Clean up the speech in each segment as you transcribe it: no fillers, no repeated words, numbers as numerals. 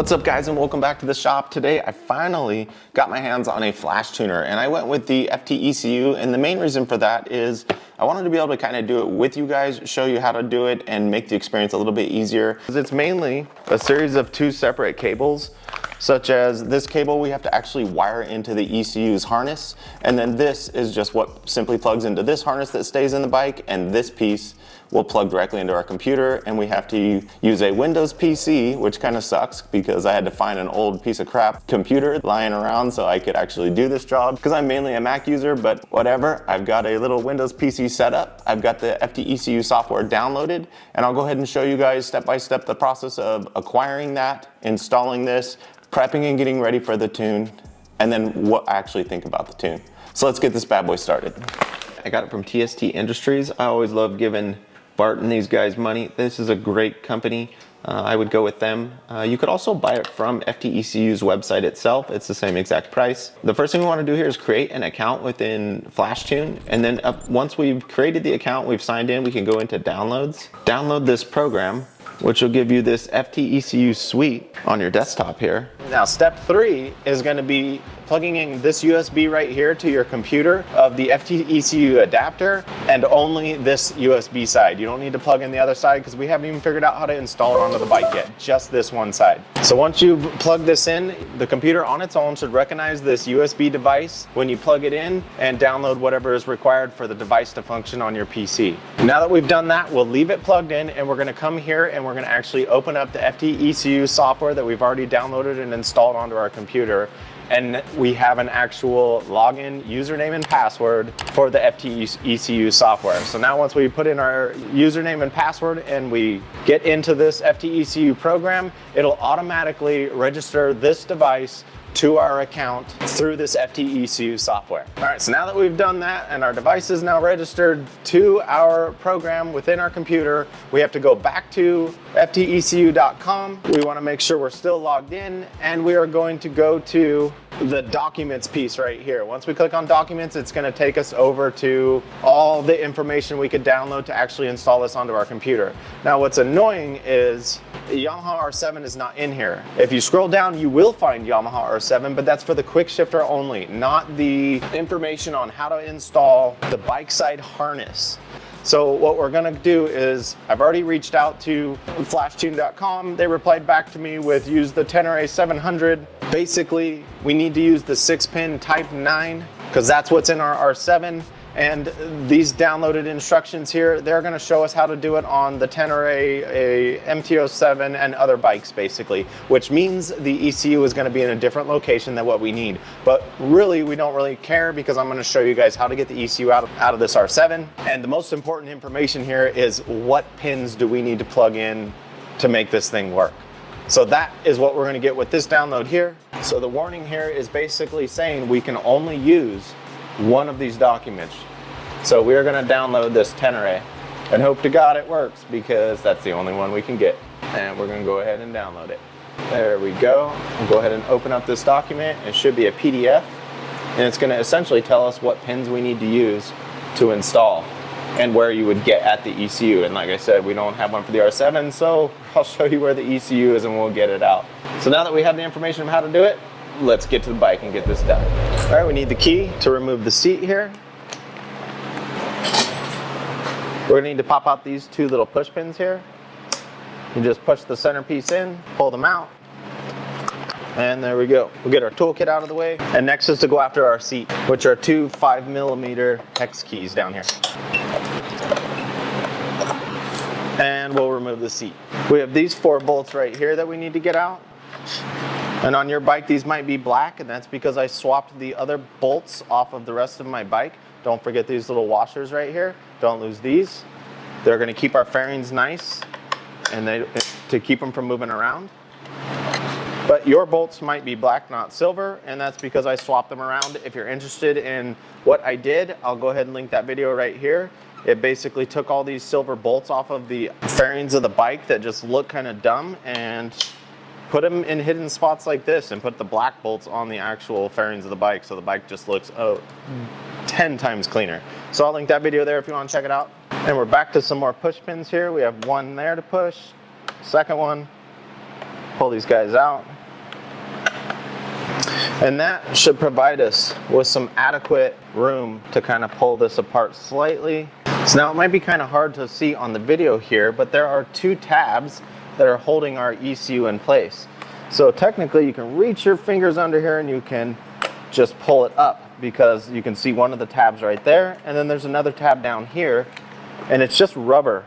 What's up guys, and welcome back to the shop. Today I finally got my hands on a flash tuner and I went with the FTECU, and the main reason for that is I wanted to be able to kind of do it with you guys, show you how to do it and make the experience a little bit easier. It's mainly a series of two separate cables, such as this cable we have to actually wire into the ECU's harness, and then this is just what simply plugs into this harness that stays in the bike, and this piece will plug directly into our computer. And we have to use a Windows PC, which kind of sucks because I had to find an old piece of crap computer lying around so I could actually do this job, because I'm mainly a Mac user, but whatever. I've got a little Windows PC set up, I've got the FTECU software downloaded, and I'll go ahead and show you guys step by step the process of acquiring that, installing this, prepping and getting ready for the tune, and then what I actually think about the tune. So let's get this bad boy started. I got it from TST Industries. I always love giving Bart and these guys money. This is a great company. I would go with them. You could also buy it from FTECU's website itself. It's the same exact price. The first thing we want to do here is create an account within FlashTune, and then once we've created the account, we've signed in, we can go into downloads, download this program, which will give you this FTECU suite on your desktop here. Now step 3 is going to be plugging in this USB right here to your computer of the FTECU adapter, and only this USB side. You don't need to plug in the other side because we haven't even figured out how to install it onto the bike yet, just this one side. So once you plug this in, the computer on its own should recognize this USB device when you plug it in and download whatever is required for the device to function on your PC. Now that we've done that, we'll leave it plugged in, and we're going to come here and we're going to actually open up the FTECU software that we've already downloaded and installed onto our computer. And we have an actual login, username and password for the FTECU software. So now once we put in our username and password and we get into this FTECU program, it'll automatically register this device to our account through this FTECU software. All right, so now that we've done that and our device is now registered to our program within our computer, we have to go back to FTECU.com. We want to make sure we're still logged in, and we are going to go to the documents piece right here. Once we click on documents, it's going to take us over to all the information we could download to actually install this onto our computer. Now what's annoying is the Yamaha R7 is not in here. If you scroll down, you will find Yamaha R7, but that's for the quick shifter only, not the information on how to install the bike side harness. So what we're gonna do is, I've already reached out to flashtune.com. They replied back to me with use the Tenere 700. Basically, we need to use the 6-pin Type 9 because that's what's in our R7. And these downloaded instructions here, they're going to show us how to do it on the Tenere, a MT-07, and other bikes basically, which means the ECU is going to be in a different location than what we need. But really, we don't really care because I'm going to show you guys how to get the ECU out of this R7. And the most important information here is what pins do we need to plug in to make this thing work. So that is what we're going to get with this download here. So the warning here is basically saying we can only use one of these documents. So we're going to download this Tenere and hope to God it works, because that's the only one we can get. And we're going to go ahead and download it. There we go. We'll go ahead and open up this document. It should be a PDF, and it's going to essentially tell us what pins we need to use to install and where you would get at the ECU. And like I said, we don't have one for the R7, so I'll show you where the ECU is and we'll get it out. So now that we have the information of how to do it, let's get to the bike and get this done. All right, we need the key to remove the seat here. We're gonna need to pop out these two little push pins here. You just push the centerpiece in, pull them out, and there we go. We'll get our toolkit out of the way. And next is to go after our seat, which are two 5mm hex keys down here. And we'll remove the seat. We have these 4 bolts right here that we need to get out. And on your bike, these might be black, and that's because I swapped the other bolts off of the rest of my bike. Don't forget these little washers right here. Don't lose these. They're gonna keep our fairings nice and to keep them from moving around. But your bolts might be black, not silver, and that's because I swapped them around. If you're interested in what I did, I'll go ahead and link that video right here. It basically took all these silver bolts off of the fairings of the bike that just look kind of dumb, and put them in hidden spots like this, and put the black bolts on the actual fairings of the bike, so the bike just looks 10 times cleaner. So I'll link that video there if you want to check it out. And we're back to some more push pins here. We have one there to push, second one, pull these guys out. And that should provide us with some adequate room to kind of pull this apart slightly. So now it might be kind of hard to see on the video here, but there are 2 tabs that are holding our ECU in place. So technically you can reach your fingers under here and you can just pull it up, because you can see one of the tabs right there, and then there's another tab down here, and it's just rubber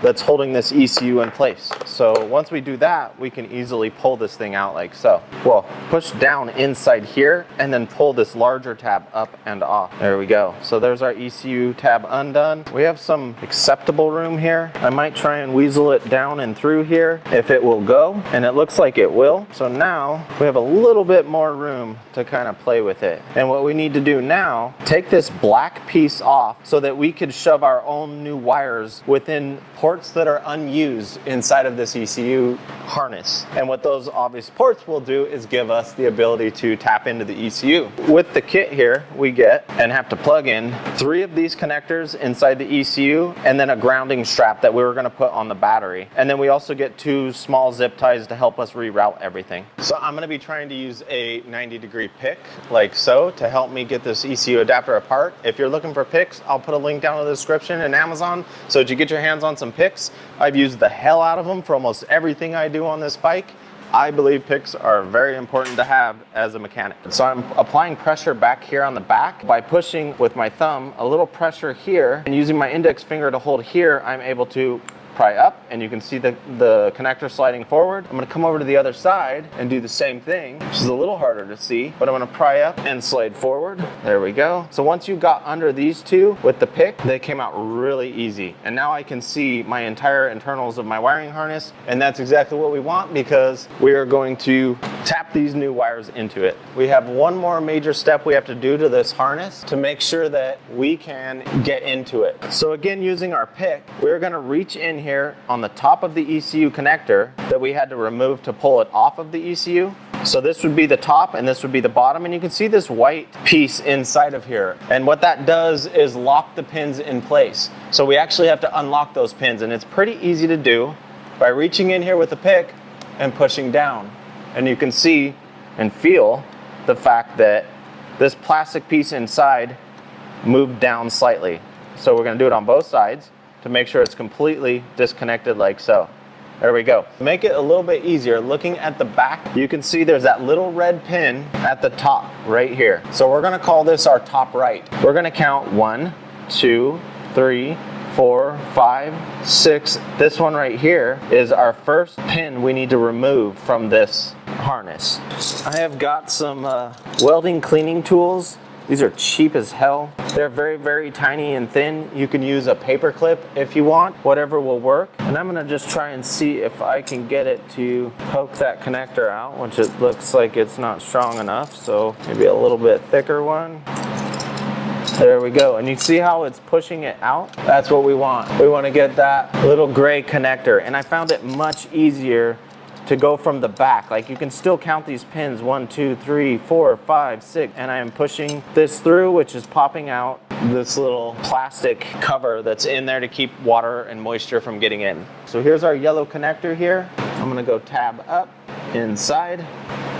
that's holding this ECU in place. So once we do that, we can easily pull this thing out like so. Well, push down inside here and then pull this larger tab up and off. There we go. So there's our ECU tab undone. We have some acceptable room here. I might try and weasel it down and through here if it will go, and it looks like it will. So now we have a little bit more room to kind of play with it. And what we need to do now, take this black piece off so that we could shove our own new wires within ports that are unused inside of this ECU harness. And what those obvious ports will do is give us the ability to tap into the ECU. With the kit here, we get and have to plug in 3 of these connectors inside the ECU, and then a grounding strap that we were going to put on the battery. And then we also get 2 small zip ties to help us reroute everything. So I'm going to be trying to use a 90-degree pick like so to help me get this ECU adapter apart. If you're looking for picks, I'll put a link down in the description in Amazon so that you get your hands on some picks. I've used the hell out of them for almost everything I do on this bike. I believe picks are very important to have as a mechanic. So I'm applying pressure back here on the back by pushing with my thumb a little pressure here, and using my index finger to hold here, I'm able to pry up, and you can see the connector sliding forward. I'm gonna come over to the other side and do the same thing, which is a little harder to see, but I'm gonna pry up and slide forward. There we go. So once you got under these 2 with the pick, they came out really easy. And now I can see my entire internals of my wiring harness, and that's exactly what we want, because we are going to tap these new wires into it. We have one more major step we have to do to this harness to make sure that we can get into it. So again, using our pick, we're gonna reach in here on the top of the ECU connector that we had to remove to pull it off of the ECU. So this would be the top and this would be the bottom, and you can see this white piece inside of here. And what that does is lock the pins in place. So we actually have to unlock those pins, and it's pretty easy to do by reaching in here with the pick and pushing down. And you can see and feel the fact that this plastic piece inside moved down slightly. So we're going to do it on both sides to make sure it's completely disconnected like so. There we go. To make it a little bit easier, looking at the back, you can see there's that little red pin at the top right here. So we're going to call this our top right. We're going to count 1, 2, 3, 4, 5, 6. This one right here is our first pin we need to remove from this harness. I have got some welding cleaning tools. These are cheap as hell. They're very, very tiny and thin. You can use a paper clip if you want, whatever will work. And I'm gonna just try and see if I can get it to poke that connector out, which it looks like it's not strong enough. So maybe a little bit thicker one. There we go. And you see how it's pushing it out? That's what we want. We want to get that little gray connector. And I found it much easier to go from the back. Like, you can still count these pins, 1, 2, 3, 4, 5, 6, and I am pushing this through, which is popping out this little plastic cover that's in there to keep water and moisture from getting in. So here's our yellow connector here. I'm gonna go tab up inside,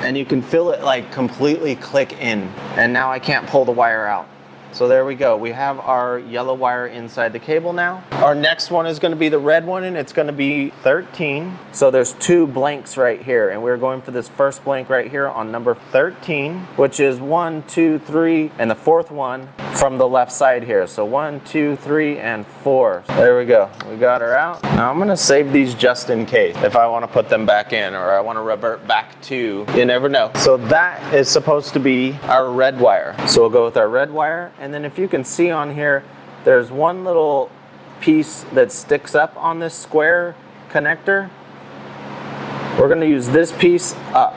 and you can feel it like completely click in. And now I can't pull the wire out. So there we go. We have our yellow wire inside the cable now. Our next one is going to be the red one, and it's going to be 13. So there's 2 blanks right here, and we're going for this first blank right here on number 13, which is 1, 2, 3, and the 4th one from the left side here. So 1, 2, 3, and 4. There we go. We got her out. Now I'm going to save these just in case if I want to put them back in, or I want to revert back to, you never know. So that is supposed to be our red wire. So we'll go with our red wire. And then if you can see on here, there's one little piece that sticks up on this square connector. We're going to use this piece up.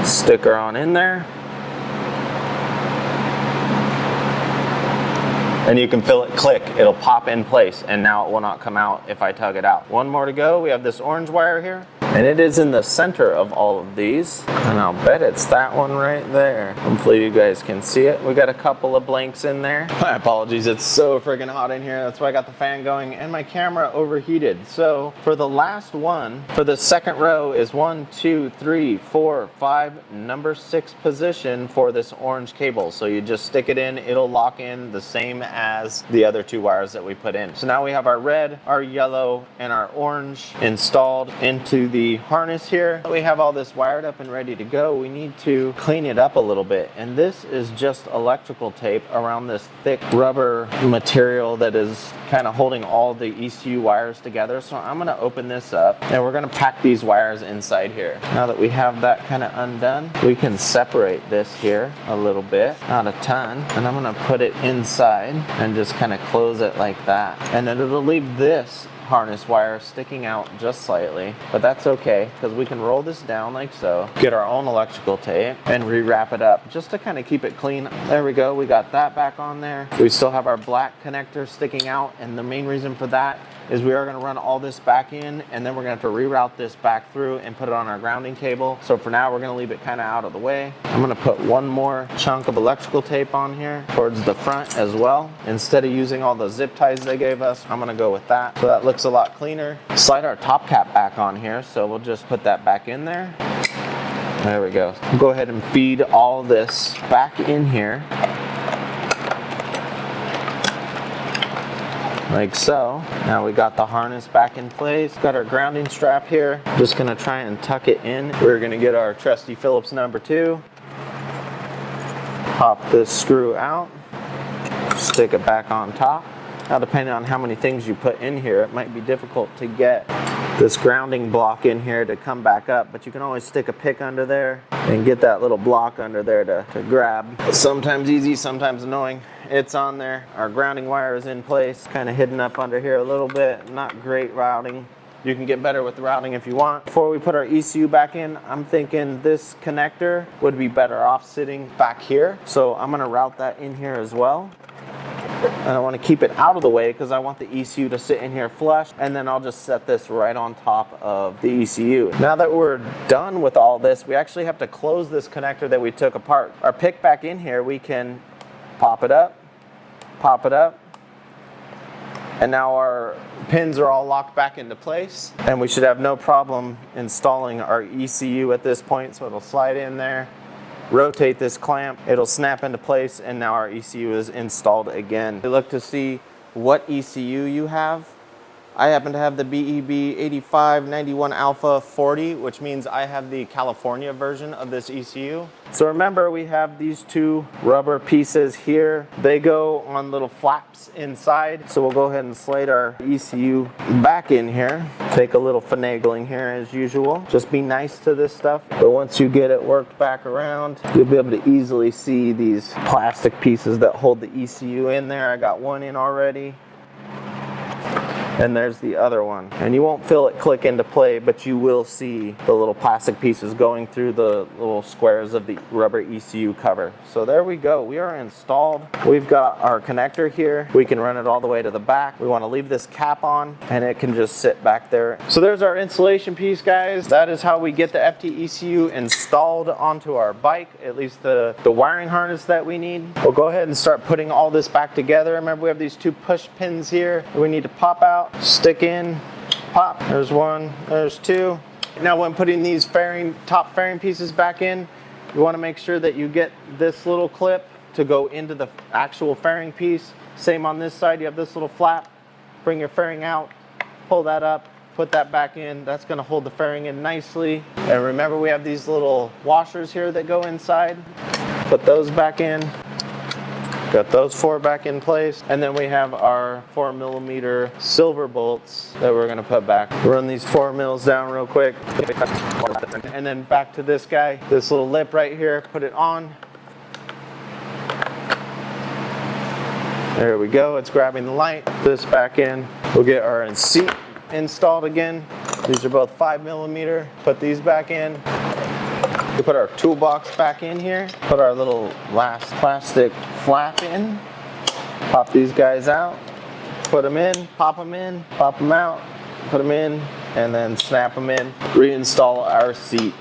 Stick her on in there. and you can feel it click. It'll pop in place, and now it will not come out if I tug it out. One more to go. We have this orange wire here, and it is in the center of all of these, and I'll bet it's that one right there. Hopefully you guys can see it. We got a couple of blanks in there. My apologies, it's so freaking hot in here. That's why I got the fan going, and my camera overheated. So for the last one, for the second row is 1, 2, 3, 4, 5, number 6 position for this orange cable. So you just stick it in, it'll lock in the same as the other 2 wires that we put in. So now we have our red, our yellow, and our orange installed into the harness here. We have all this wired up and ready to go. We need to clean it up a little bit, and this is just electrical tape around this thick rubber material that is kind of holding all the ECU wires together. So I'm going to open this up, and we're going to pack these wires inside here. Now that we have that kind of undone, we can separate this here a little bit, not a ton, and I'm going to put it inside and just kind of close it like that, and then it'll leave this harness wire sticking out just slightly, but that's okay because we can roll this down like so, get our own electrical tape, and rewrap it up just to kind of keep it clean. There we go, we got that back on there. We still have our black connector sticking out, and the main reason for that is we are going to run all this back in, and then we're going to have to reroute this back through and put it on our grounding cable. So for now, we're going to leave it kind of out of the way. I'm going to put one more chunk of electrical tape on here towards the front as well. Instead of using all the zip ties they gave us, I'm going to go with that. So that looks a lot cleaner. Slide our top cap back on here, so we'll just put that back in there. There we go. We'll go ahead and feed all this back in here, like so. Now we got the harness back in place. Got our grounding strap here. Just gonna try and tuck it in. We're gonna get our trusty Phillips number 2. Pop this screw out. Stick it back on top. Now depending on how many things you put in here, it might be difficult to get this grounding block in here to come back up, but you can always stick a pick under there and get that little block under there to grab. Sometimes easy, sometimes annoying. It's on there. Our grounding wire is in place, kind of hidden up under here a little bit. Not great routing. You can get better with the routing if you want. Before we put our ECU back in, I'm thinking this connector would be better off sitting back here. So I'm gonna route that in here as well. And I want to keep it out of the way because I want the ECU to sit in here flush, and then I'll just set this right on top of the ECU. Now that we're done with all this, we actually have to close this connector that we took apart. Our pick back in here, we can pop it up, and now our pins are all locked back into place, and we should have no problem installing our ECU at this point. So it'll slide in there, rotate this clamp, it'll snap into place, and now our ECU is installed again. We look to see what ECU you have. I happen to have the BEB 8591 Alpha 40, which means I have the California version of this ECU. So remember, we have these 2 rubber pieces here. They go on little flaps inside. So we'll go ahead and slide our ECU back in here. Take a little finagling here as usual. Just be nice to this stuff. But once you get it worked back around, you'll be able to easily see these plastic pieces that hold the ECU in there. I got one in already. And there's the other one. And you won't feel it click into play, but you will see the little plastic pieces going through the little squares of the rubber ECU cover. So there we go, we are installed. We've got our connector here. We can run it all the way to the back. We want to leave this cap on, and it can just sit back there. So there's our installation piece, guys. That is how we get the FTECU installed onto our bike, at least the wiring harness that we need. We'll go ahead and start putting all this back together. Remember, we have these 2 push pins here that we need to pop out. Stick in, pop, there's 1, there's 2. Now when putting these top fairing pieces back in, you want to make sure that you get this little clip to go into the actual fairing piece. Same on this side, you have this little flap. Bring your fairing out, pull that up, put that back in. That's going to hold the fairing in nicely. And remember, we have these little washers here that go inside. Put those back in. Got those 4 back in place, and then we have our 4mm silver bolts that we're going to put back. Run these 4 mils down real quick, and then back to this guy, this little lip right here, put it on. There we go, it's grabbing the light. This back in. We'll get our seat installed again. These are both 5mm. Put these back in. We put our toolbox back in here, put our little last plastic flap in, Pop these guys out, put them in, pop them out, put them in, and then snap them in, reinstall our seat.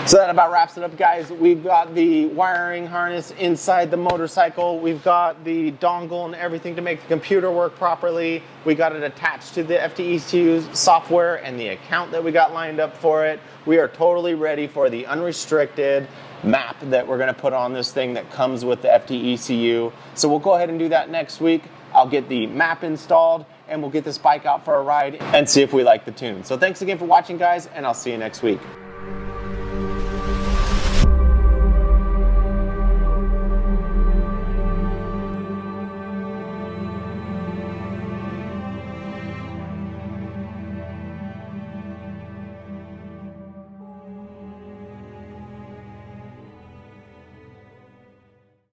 So that about wraps it up, guys. We've got the wiring harness inside the motorcycle. We've got the dongle and everything to make the computer work properly. We got it attached to the FTECU software and the account that we got lined up for it. We are totally ready for the unrestricted map that we're gonna put on this thing that comes with the FTECU. So we'll go ahead and do that next week. I'll get the map installed and we'll get this bike out for a ride and see if we like the tune. So thanks again for watching, guys, and I'll see you next week.